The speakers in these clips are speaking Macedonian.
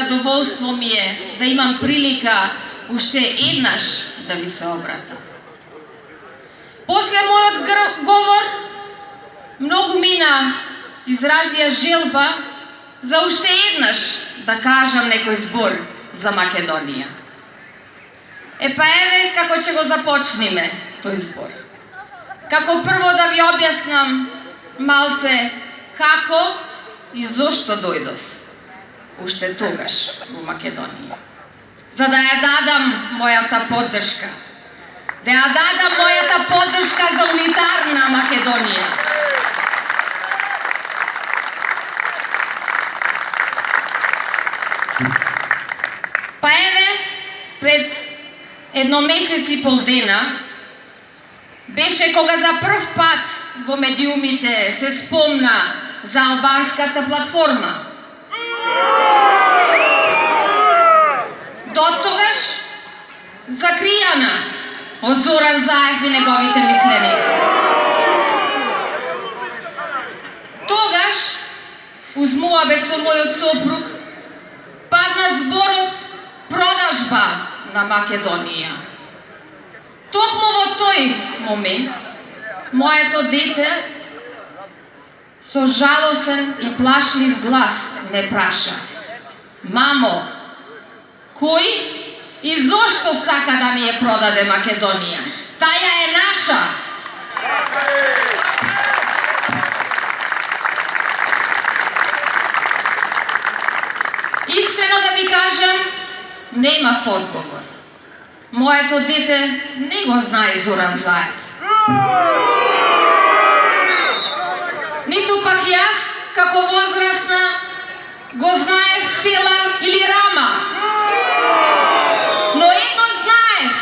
задоволство ми е да имам прилика уште еднаш да ви се обратам. После мојот говор, многу мина изразија желба за уште еднаш да кажам некој збор за Македонија. Па еве како ќе го започнеме тој збор. Како прво да ви објаснам малце како и зошто дојдов уште тогаш во Македонија. За да ја дадам мојата поддршка. Да ја дадам мојата поддршка за унитарна Македонија. Па еве, пред едно месец и пол дена, беше кога за прв пат во медиумите се спомна за албанската платформа. Дотогаш закријана од Зоран Заев и неговите мисленици. Тогаш, уз муабет со мојот сопруг, падна зборот продажба на Македонија. Токму во тој момент, моето дете со жалосен и плашлив глас ме праша: мамо, кој и зошто сака да ми ја продаде Македонија? Таја е наша. Искрено да ви кажам, немав одговор. Моето дете не го знае Зоран Заев. Ниту пак јас, како возрастна, го знаев Села или Рама. Но едно знаев,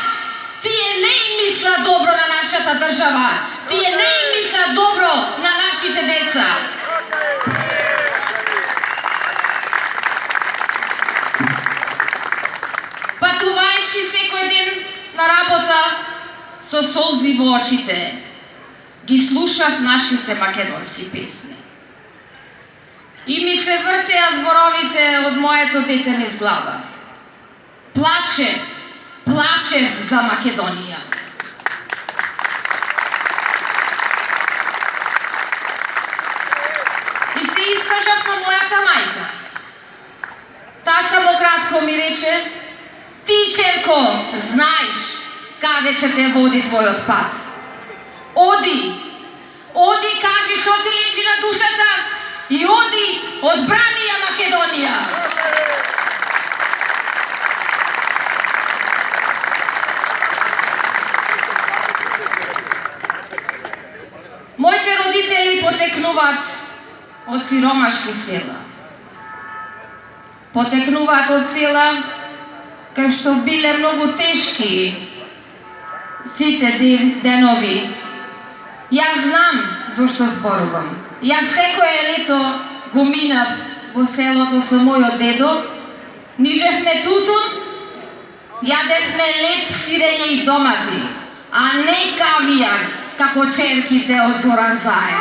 тие не им мисла добро на нашата држава, тие не им мисла добро на нашите деца. Патувајќи секој ден на работа со солзи во очите, ги слушав нашите македонски песни. И ми се вртеа зборовите од моето дете низ глава. Плачев, плачев за Македонија. И се искажав на мојата мајка. Таа само кратко ми рече: ти, черко, знаеш каде ќе те води твојот пат. Оди, оди, кажи што ти лежи на душата и оди, одбрани ја Македонија. Моите родители потекнуваат од сиромашки села. Потекнуваат од села кај што биле многу тешки сите денови. Јас знам зошто зборувам. Јас секое лето го минав во селото со мојот дедо, нижевме тутун, јадевме леп сирење и домати, а не кавијар како черките од Зоран Заев.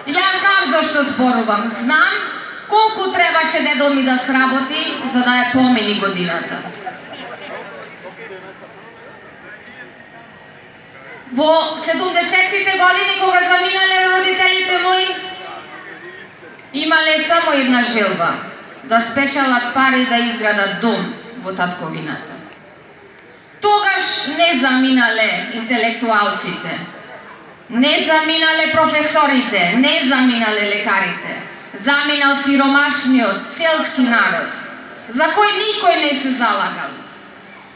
Јас знам зошто зборувам. Знам колку требаше дедо ми да сработи за да ја помини годината. Во 70-тите години, кога заминале родителите мои, имале само една желба: да спечалат пари да изградат дом во татковината. Тогаш не заминале интелектуалците, не заминале професорите, не заминале лекарите. Заминал сиромашниот селски народ, за кој никој не се залагал.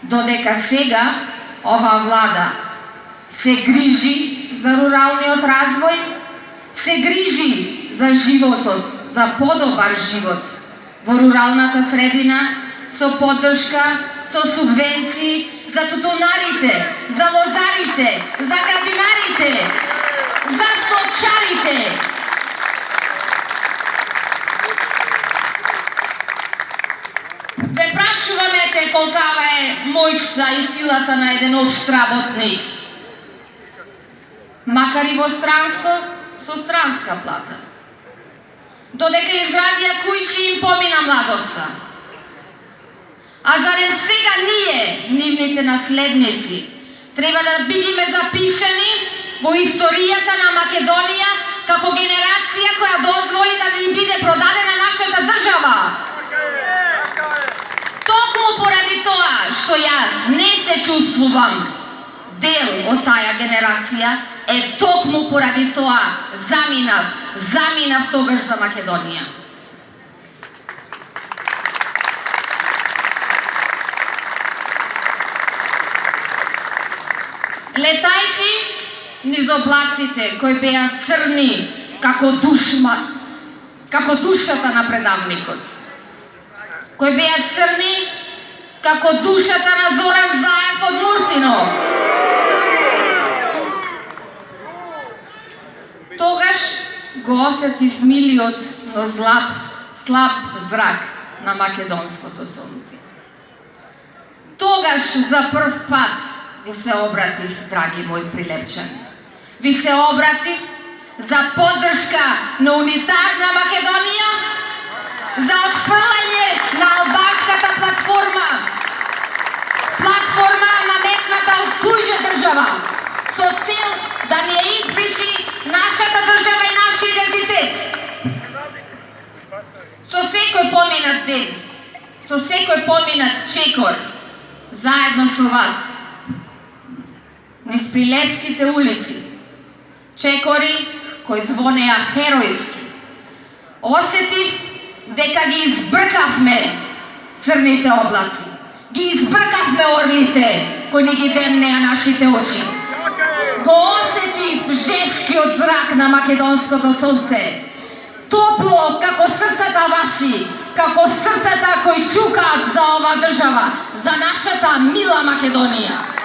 Додека сега ова влада се грижи за руралниот развој, се грижи за животот, за подобар живот во руралната средина, со поддршка, со субвенции за тутунарите, за лозарите, за градинарите, за сточарите. Ве прашуваме те колкава е моќта и силата на еден општ работник. Макар и во странство, со странска плата. додека изградија куќи им помина младоста. А зарем сега ние, нивните наследници, треба да бидеме запишани во историјата на Македонија како генерација која дозволи да ни биде продадена нашата држава. Токму поради тоа што ја не се чувствувам дел од таа генерација, токму поради тоа заминав тогаш за Македонија. Летајќи низ облаците кои беа црни како душата на предавникот, кои беа црни како душата на Зоран Заев од Муртино, тогаш го осетив милиот, но слаб зрак на македонското сонце. Тогаш за прв пат ви се обратив, драги мои прилепчани. Ви се обратив за поддршка на унитарна Македонија, за отфрлање на албанската платформа наметната од туѓа држава, со цел да не избриши нашата држава и нашиот идентитет. Со секој поминат ден, со секој поминат чекор, заедно со вас, низ Прилепските улици, чекори кои звонеа херојски, осетив дека ги избркавме црните облаци, ги избркавме орлите кои ни ги демнеа нашите очи. Го осетив жешкиот зрак на македонското сонце, топло како срцата ваши, како срцата кои чукаат за оваа држава, за нашата мила Македонија.